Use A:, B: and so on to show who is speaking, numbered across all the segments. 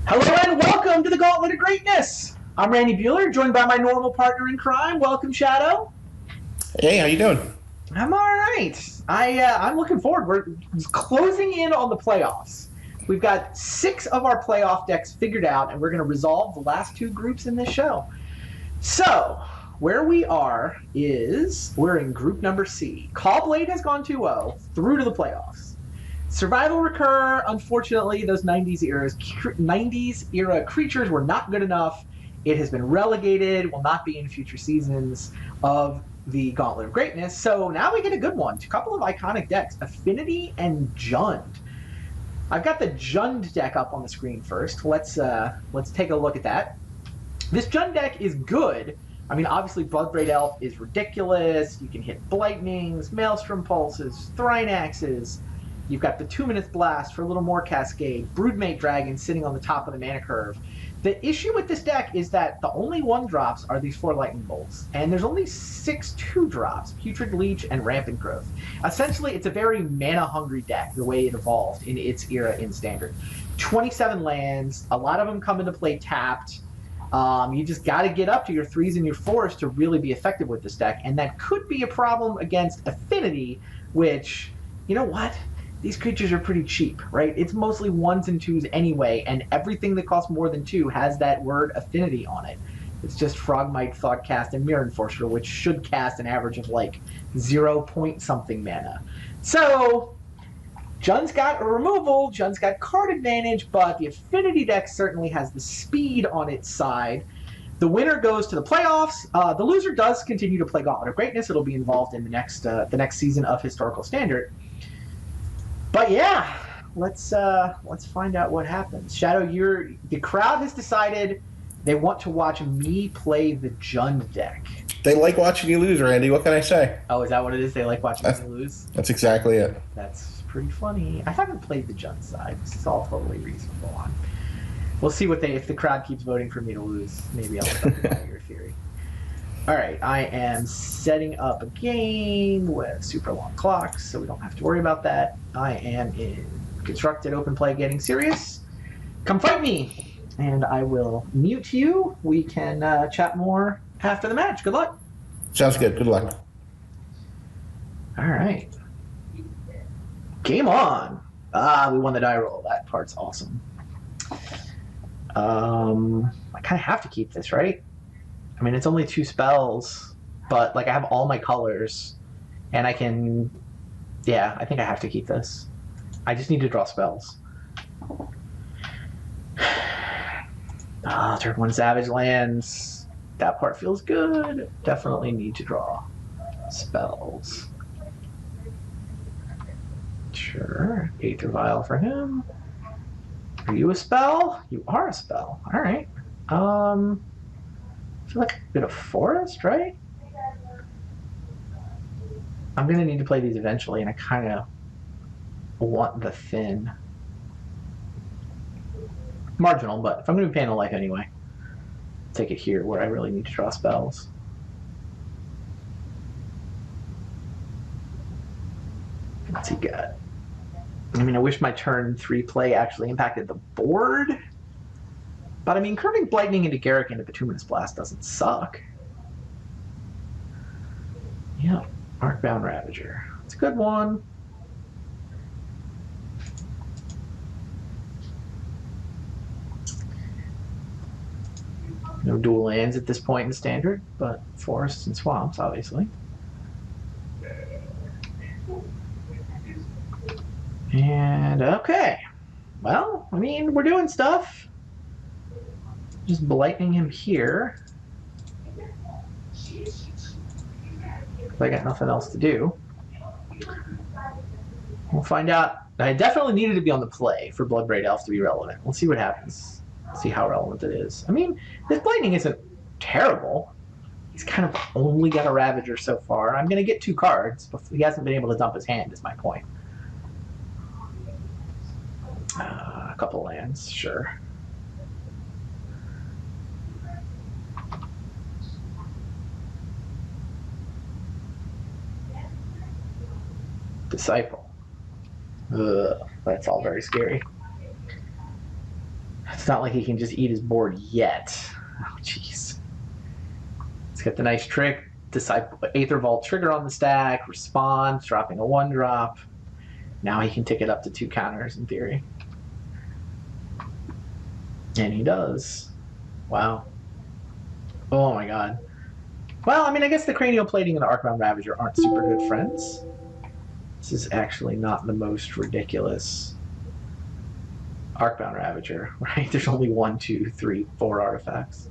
A: Hello and welcome to the Gauntlet of Greatness. I'm Randy Buehler, joined by my normal partner in crime. Welcome, Shadow.
B: Hey, how you doing?
A: I'm all right. I'm looking forward. We're closing in on the playoffs. We've got 6 of our playoff decks figured out, and we're going to resolve the last 2 groups in this show. So, where we are is we're in group number C. Callblade has gone 2-0 through to the playoffs. Survival Recur, unfortunately, those 90s era creatures were not good enough. It has been relegated, will not be in future seasons of the Gauntlet of Greatness. So now we get a good one. A couple of iconic decks, Affinity and Jund. I've got the Jund deck up on the screen first. Let's take a look at that. This Jund deck is good. I mean, obviously, Bloodbraid Elf is ridiculous. You can hit Blightnings, Maelstrom Pulses, Thrynaxes. You've got the 2-minute Blast for a little more Cascade, Broodmate Dragon sitting on the top of the mana curve. The issue with this deck is that the only 1-drops are these 4 Lightning Bolts, and there's only 6 2-drops, Putrid Leech and Rampant Growth. Essentially, it's a very mana-hungry deck, the way it evolved in its era in Standard. 27 lands, a lot of them come into play tapped. You just got to get up to your 3s and your 4s to really be effective with this deck, and that could be a problem against Affinity, which, you know what? These creatures are pretty cheap, right? It's mostly 1s and 2s anyway, and everything that costs more than 2 has that word Affinity on it. It's just Frogmite, Thoughtcast, and Mirror Enforcer, which should cast an average of like 0 point something mana. So, Jund's got a removal, Jund's got card advantage, but the Affinity deck certainly has the speed on its side. The winner goes to the playoffs. The loser does continue to play Gauntlet of Greatness. It'll be involved in the next season of Historical Standard. But yeah, let's find out what happens. Shadow, the crowd has decided they want to watch me play the Jund deck.
B: They like watching you lose, Randy. What can I say?
A: Oh, is that what it is? They like watching me lose?
B: That's exactly it.
A: That's pretty funny. I haven't played the Jund side. This is all totally reasonable. We'll see if the crowd keeps voting for me to lose. Maybe I'll talk about your theory. All right, I am setting up a game with super long clocks, so we don't have to worry about that. I am in constructed open play getting serious. Come fight me, and I will mute you. We can chat more after the match. Good luck.
B: Sounds good. Good luck.
A: All right. Game on. We won the die roll. That part's awesome. I kind of have to keep this, right? I mean, it's only 2 spells, but like I have all my colors, and I can. Yeah, I think I have to keep this. I just need to draw spells. Turn 1 Savage Lands. That part feels good. Definitely need to draw spells. Sure. Aether Vial for him. Are you a spell? You are a spell. All right. I feel like a bit of forest, right? I'm going to need to play these eventually, and I kind of want the thin. Marginal, but if I'm going to be paying a life anyway, I'll take it here where I really need to draw spells. What's he got? I mean, I wish my turn 3 play actually impacted the board. But I mean, curving Blightning into Garruk into Bituminous Blast doesn't suck. Yeah, Arcbound Ravager. It's a good one. No dual lands at this point in Standard, but forests and swamps, obviously. And okay. Well, I mean, we're doing stuff. Just Blightning him here. I got nothing else to do. We'll find out. I definitely needed to be on the play for Bloodbraid Elf to be relevant. We'll see what happens. See how relevant it is. I mean, this Blightning isn't terrible. He's kind of only got a Ravager so far. I'm going to get 2 cards, but he hasn't been able to dump his hand, is my point. A couple lands, sure. Disciple. Ugh, that's all very scary. It's not like he can just eat his board yet. Oh, jeez. He's got the nice trick. Aether Vault trigger on the stack, responds, dropping a 1-drop. Now he can tick it up to 2 counters in theory. And he does. Wow. Oh my god. Well, I mean, I guess the Cranial Plating and the Arcbound Ravager aren't super good friends. This is actually not the most ridiculous Arcbound Ravager, right? There's only 1, 2, 3, 4 artifacts.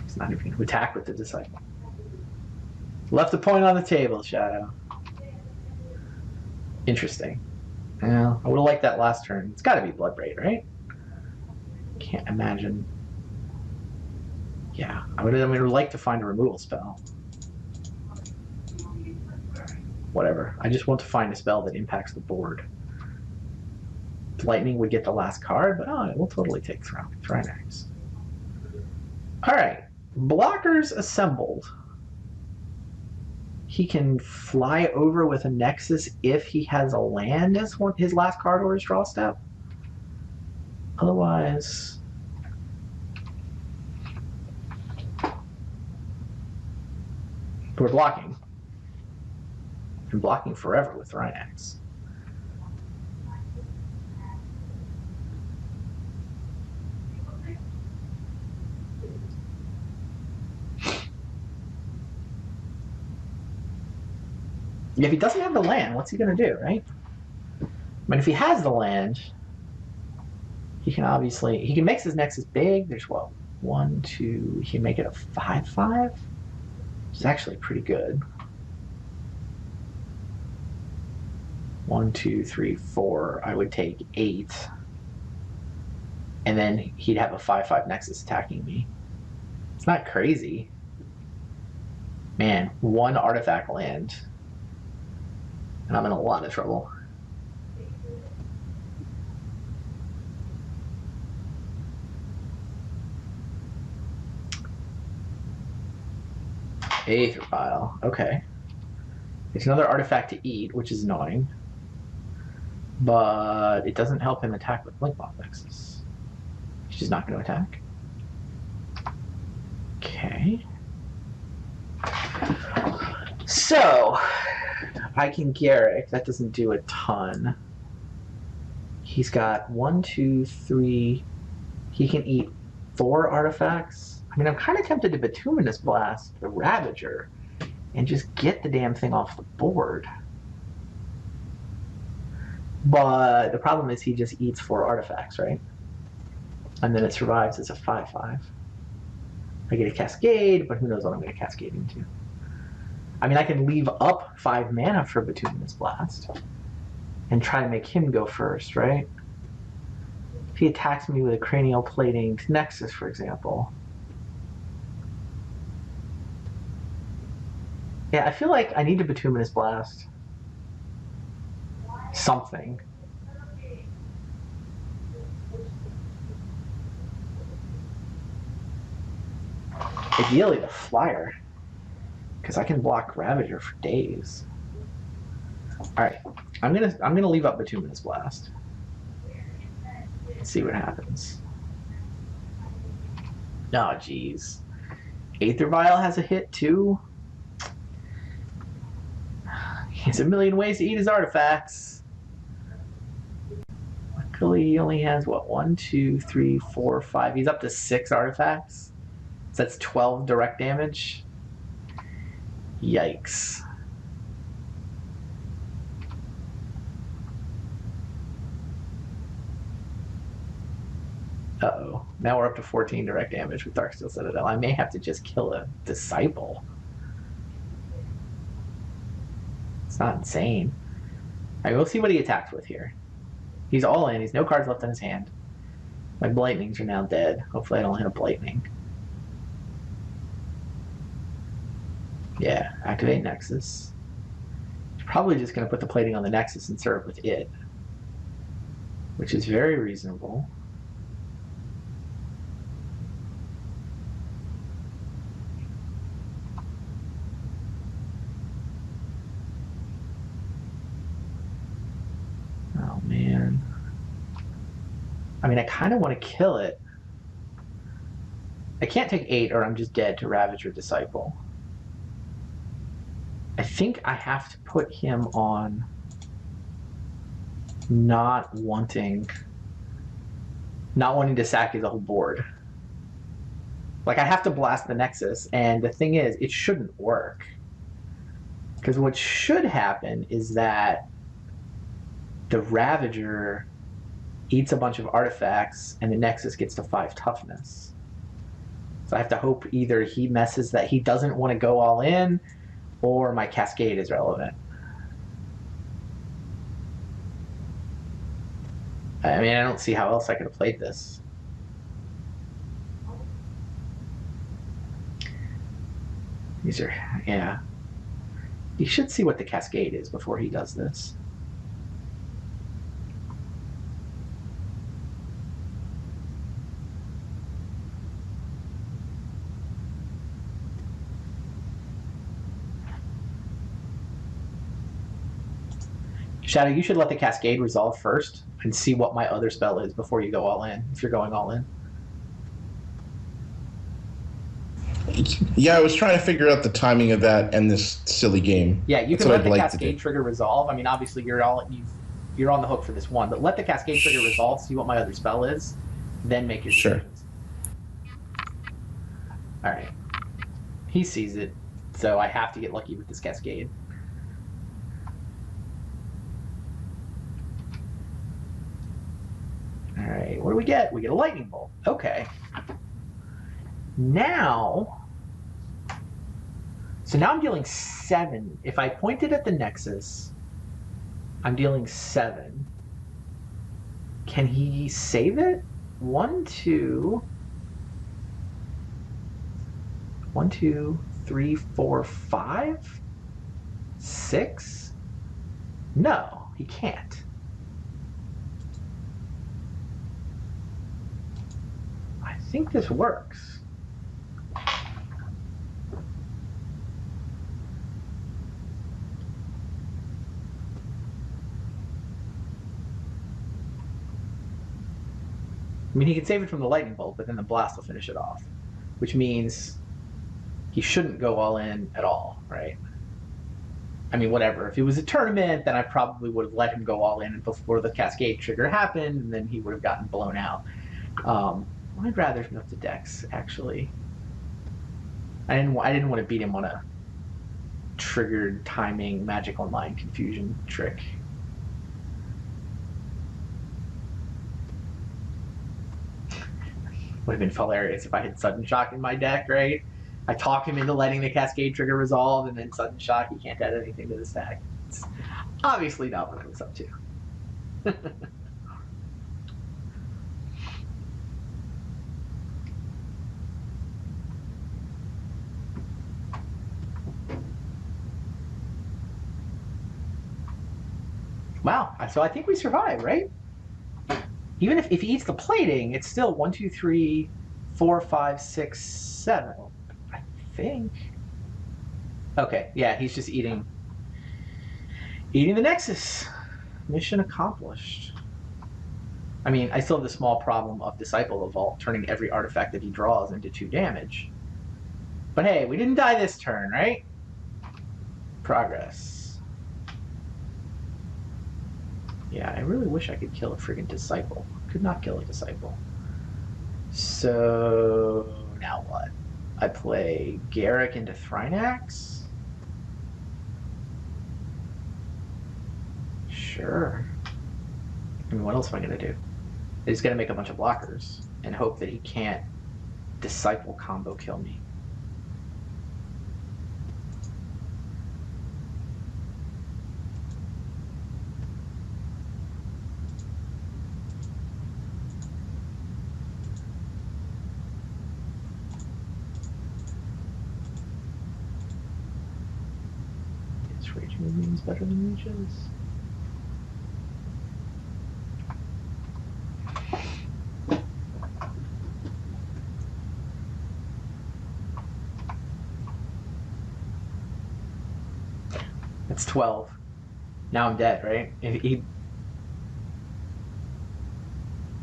A: He's not even going to attack with the Disciple. Left a point on the table, Shadow. Interesting. Well, I would have liked that last turn. It's got to be Bloodbraid, right? Can't imagine. Yeah, I would like to find a removal spell. Whatever. I just want to find a spell that impacts the board. Lightning would get the last card, but it will totally take Thrynax. Alright. Blockers assembled. He can fly over with a Nexus if he has a land as his last card or his draw step. Otherwise... we're blocking. And blocking forever with Thrynax. If he doesn't have the land, what's he going to do, right? I mean, if he has the land, he can obviously... he can make his Nexus big. There's what? 1, 2... he can make it a 5/5? Which is actually pretty good. 1, 2, 3, 4. I would take 8. And then he'd have a 5/5 Nexus attacking me. It's not crazy. Man, 1 artifact land. And I'm in a lot of trouble. Aether Vial. Okay. It's another artifact to eat, which is annoying. But it doesn't help him attack with Blinkmoth Nexus. He's just not going to attack. Okay. So, I can Garrick. That doesn't do a ton. He's got 1, 2, 3. He can eat 4 artifacts. I mean, I'm kind of tempted to Bituminous Blast the Ravager and just get the damn thing off the board. But the problem is he just eats 4 artifacts, right? And then it survives as a 5/5. I get a Cascade, but who knows what I'm going to Cascade into. I mean, I can leave up 5 mana for Bituminous Blast and try to make him go first, right? If he attacks me with a Cranial Plating Nexus, for example. Yeah, I feel like I need to Bituminous Blast something. Ideally the Flyer, because I can block Ravager for days. Alright, I'm gonna leave up Bituminous Blast. Let's see what happens. Oh jeez. Aether Vial has a hit too. He has a million ways to eat his artifacts. Luckily, he only has, what, 1, 2, 3, 4, 5. He's up to 6 artifacts. So that's 12 direct damage. Yikes. Uh-oh. Now we're up to 14 direct damage with Darksteel Citadel. I may have to just kill a Disciple. It's not insane. Alright, we'll see what he attacks with here. He's all in. He's no cards left in his hand. My Blightnings are now dead. Hopefully I don't hit a Blightning. Yeah, activate Nexus. He's probably just going to put the plating on the Nexus and serve with it. Which is very reasonable. Oh, man. I mean, I kind of want to kill it. I can't take 8 or I'm just dead to Ravage or Disciple. I think I have to put him on not wanting to sack his whole board. Like, I have to blast the Nexus, and the thing is, it shouldn't work. Because what should happen is that the Ravager eats a bunch of artifacts, and the Nexus gets to 5 toughness. So I have to hope either he messes that he doesn't want to go all in, or my Cascade is relevant. I mean, I don't see how else I could have played this. These are, yeah. He should see what the Cascade is before he does this. Shadow, you should let the Cascade resolve first and see what my other spell is before you go all in, if you're going all in.
B: Yeah, I was trying to figure out the timing of that and this silly game.
A: Yeah, you
B: That's
A: can
B: what
A: let the
B: I'd like
A: Cascade trigger resolve. I mean, obviously you're on the hook for this one, but let the Cascade trigger resolve, see what my other spell is, then make your decisions. All right. He sees it, so I have to get lucky with this Cascade. All right, what do we get? We get a Lightning Bolt. Okay. Now, so now I'm dealing 7. If I point it at the Nexus, I'm dealing 7. Can he save it? 1, 2, 3, 4, 5, 6. No, he can't. I think this works. I mean, he can save it from the Lightning Bolt, but then the Blast will finish it off, which means he shouldn't go all in at all, right? I mean, whatever. If it was a tournament, then I probably would have let him go all in before the Cascade trigger happened, and then he would have gotten blown out. I'd rather note the decks, actually. I didn't want to beat him on a triggered timing Magic Online confusion trick. Would have been hilarious if I had Sudden Shock in my deck, right? I talk him into letting the Cascade trigger resolve, and then Sudden Shock, he can't add anything to the stack. It's obviously not what I was up to. Wow, so I think we survive, right? Even if he eats the plating, it's still 1, 2, 3, 4, 5, 6, 7. I think. Okay, yeah, he's just eating the Nexus. Mission accomplished. I mean, I still have the small problem of Disciple of Vault turning every artifact that he draws into 2 damage. But hey, we didn't die this turn, right? Progress. Yeah, I really wish I could kill a friggin' Disciple. Could not kill a Disciple. So now what? I play Garrick into Thrynax? Sure. I mean, what else am I gonna do? He's gonna make a bunch of blockers and hope that he can't Disciple combo kill me. Means better than Reaches. That's 12. Now I'm dead, right?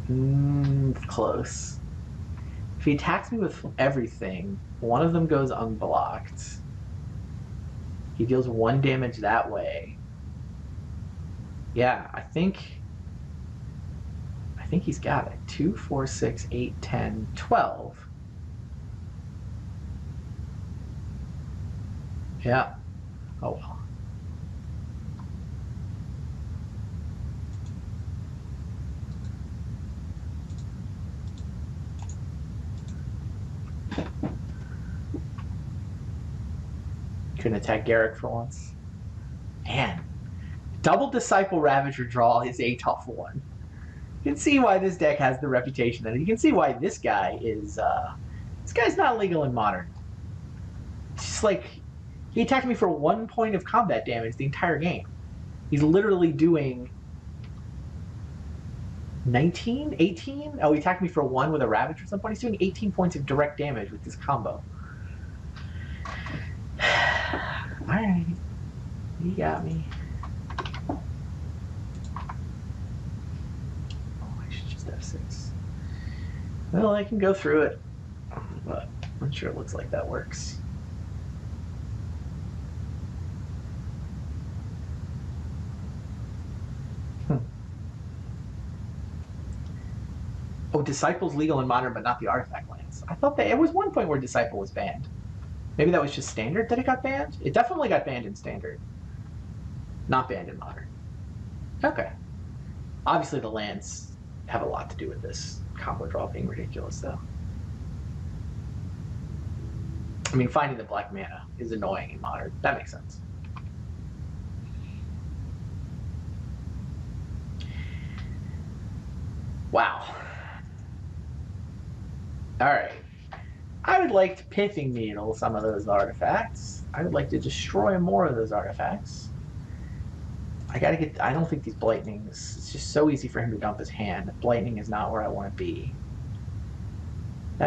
A: It's close. If he attacks me with everything, one of them goes unblocked. He deals 1 damage that way. Yeah, I think he's got it. 2, 4, 6, 8, 10, 12. Yeah. Oh well. Couldn't attack Garrick for once. Man, double Disciple Ravager draw is a tough one. You can see why this deck has the reputation that you can see why this guy is. This guy's not legal in Modern. It's just like he attacked me for 1 point of combat damage the entire game. He's literally doing 19, 18. Oh, he attacked me for 1 with a Ravager at some point. He's doing 18 points of direct damage with this combo. All right, you got me. I should just have 6. Well, I can go through it, but I'm not sure it looks like that works. Oh, Disciple's legal in Modern, but not the artifact lands. I thought that it was 1 point where Disciple was banned. Maybe that was just Standard that it got banned? It definitely got banned in Standard. Not banned in Modern. Okay. Obviously the lands have a lot to do with this combo draw being ridiculous, though. I mean, finding the black mana is annoying in Modern. That makes sense. Wow. All right. I would like to Pithing Needle some of those artifacts. I would like to destroy more of those artifacts. I don't think these Blightnings, it's just so easy for him to dump his hand. Blightning is not where I want to be.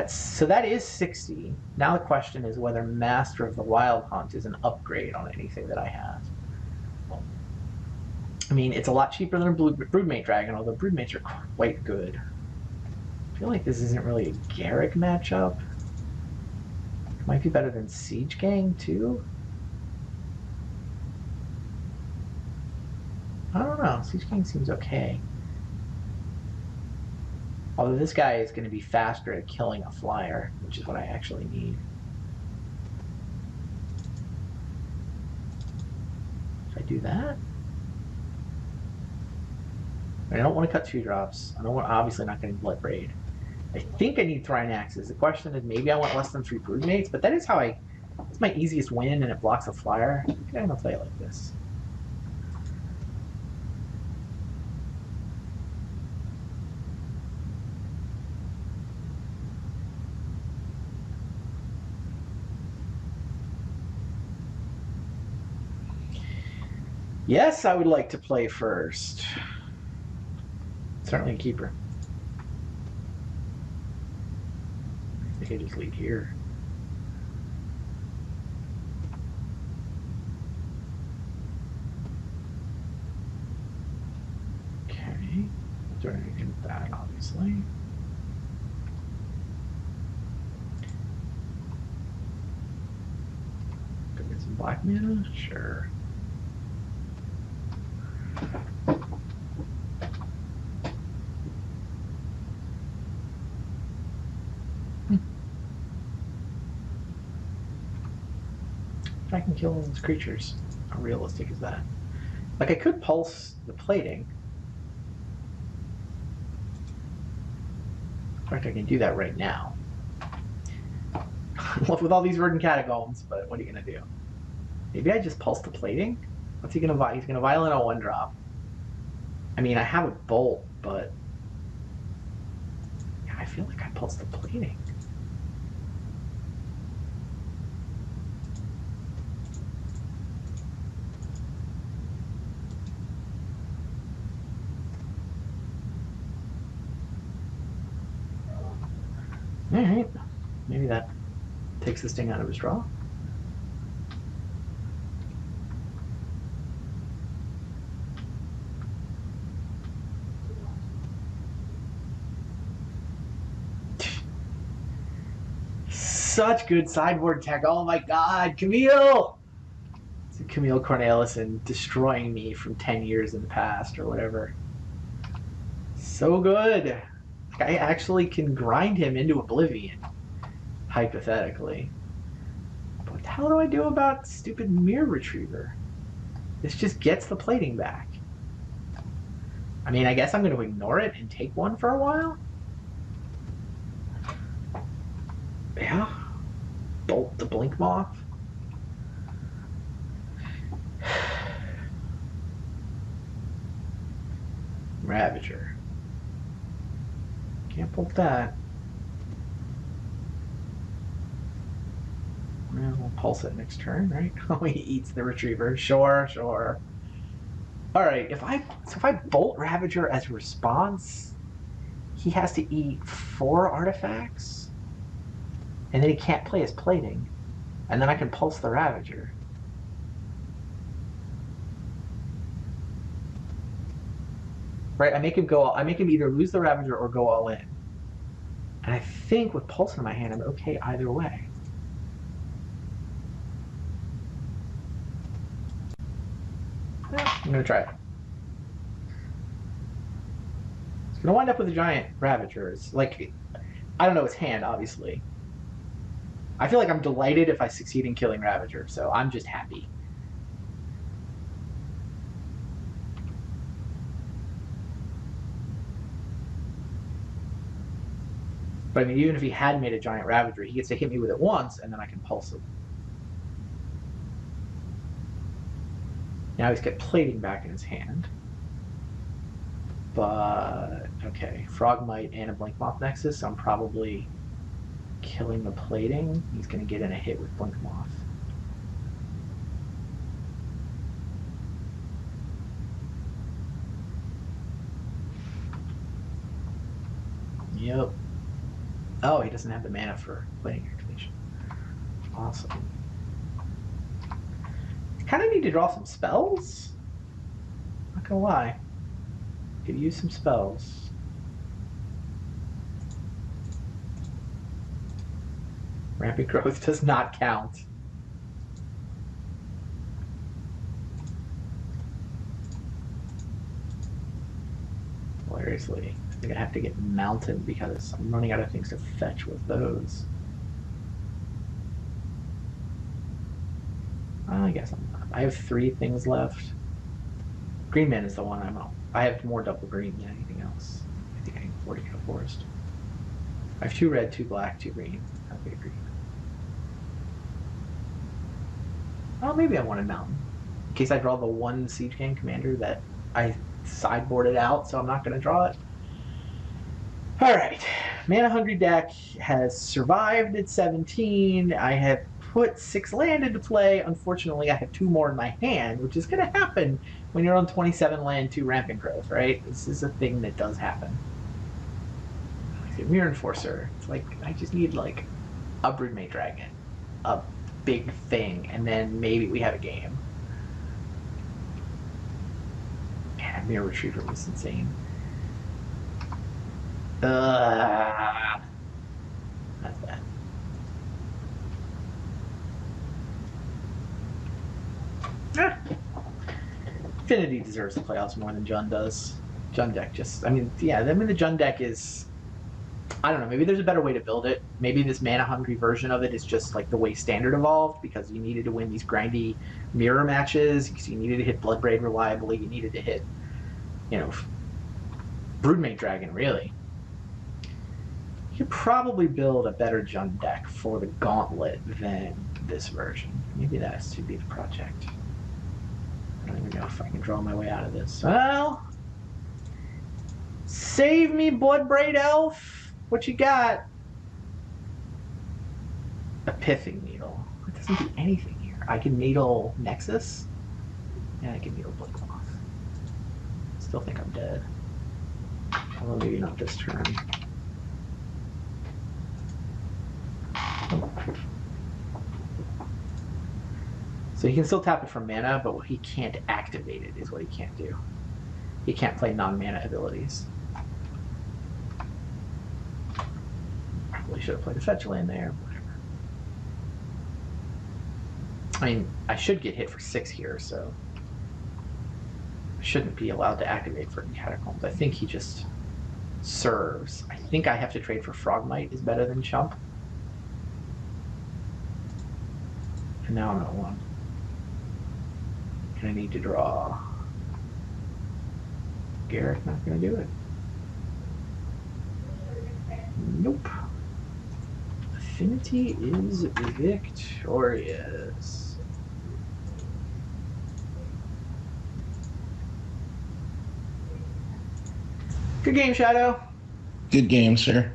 A: So that is 60. Now the question is whether Master of the Wild Hunt is an upgrade on anything that I have. I mean, it's a lot cheaper than a Broodmate Dragon, although Broodmates are quite good. I feel like this isn't really a Garrick matchup. It might be better than Siege Gang, too. I don't know. Siege Gang seems okay. Although this guy is going to be faster at killing a flyer, which is what I actually need. Should I do that? I don't want to cut 2 drops. I'm obviously not going to Blood Braid. I think I need Thrynaxes. The question is maybe I want less than 3 Broodmates, but that is how it's my easiest win, and it blocks a flyer. I think I'm going to play it like this. Yes, I would like to play first. Certainly a keeper. I think I just lead here. Okay. Doing anything with that, obviously. Could get some black mana? Sure. If I can kill all those creatures, how realistic is that? Like, I could pulse the plating. In fact, I can do that right now. With all these verdant catacombs, but what are you gonna do? Maybe I just pulse the plating? What's he gonna He's gonna violent a 1-drop. I mean, I have a bolt, but yeah, I feel like I pulse the plating. All right, maybe that takes the sting out of his draw. such good sideboard tech. Oh my god, Camille! It's Camille Cornelissen destroying me from 10 years in the past or whatever. So good. I actually can grind him into oblivion, hypothetically. But what the hell do I do about stupid Mirror Retriever? This just gets the plating back. I mean, I guess I'm going to ignore it and take one for a while. Yeah. Bolt the Blink Moth. Ravager. Can't bolt that. Well, we'll pulse it next turn, right? Oh, he eats the Retriever. Sure, sure. All right, if I bolt Ravager as a response, he has to eat 4 artifacts, and then he can't play his plating, and then I can pulse the Ravager. Right, I make him either lose the Ravager or go all in. And I think with Pulse in my hand, I'm okay either way. Yeah, I'm gonna try it. It's gonna wind up with a giant Ravager. It's like, I don't know its hand, obviously. I feel like I'm delighted if I succeed in killing Ravager, so I'm just happy. But I mean, even if he had made a giant Ravager, he gets to hit me with it once, and then I can pulse it. Now he's got plating back in his hand. But, okay, Frogmite and a Blink Moth Nexus, so I'm probably killing the plating. He's going to get in a hit with Blink Moth. Yep. Oh, he doesn't have the mana for plating activation. Awesome. Kind of need to draw some spells. Not gonna lie. Could use some spells. Rampant Growth does not count. Hilariously. I think I have to get Mountain because I'm running out of things to fetch with those. I guess I'm not. I have 3 things left. Green Man is the one I'm on. I have more double green than anything else. I think I can afford to get a forest. I have 2 red, 2 black, 2 green. I'll get green. Oh, maybe I want a mountain. In case I draw the 1 Siege Gang commander that I sideboarded out, so I'm not going to draw it. Alright. Mana Hungry deck has survived at 17. I have put 6 land into play. Unfortunately, I have 2 more in my hand, which is going to happen when you're on 27 land, 2 Rampant Growth, right? This is a thing that does happen. Mirror Enforcer. It's like, I just need, like, a Broodmate Dragon. A big thing, and then maybe we have a game. Man, Mirror Retriever was insane. That's bad. Affinity deserves the playoffs more than Jund does. Jund deck just, I mean, yeah, the Jund deck is, I don't know, maybe there's a better way to build it. Maybe this mana-hungry version of it is just like the way Standard evolved, because you needed to win these grindy mirror matches, because you needed to hit Bloodbraid reliably, you needed to hit, you know, Broodmate Dragon, really. You could probably build a better Jund deck for the Gauntlet than this version. Maybe that should be the project. I don't even know if I can draw my way out of this. Well, save me, Bloodbraid Elf. What you got? A Pithing Needle. It doesn't do anything here. I can Needle Nexus. Yeah, I can Needle Blink Moth. Still think I'm dead. Although maybe not this turn. So he can still tap it for mana, but he can't activate it is what he can't do. He can't play non-mana abilities. Probably should have played a fetch land there, whatever. I mean, I should get hit for 6 here, so I shouldn't be allowed to activate for Catacombs. I think he just serves. I think I have to trade for Frogmite is better than Chump. And now I'm at 1. And I need to draw. Garrett, not going to do it. Nope. Affinity is victorious. Good game, Shadow.
B: Good game, sir.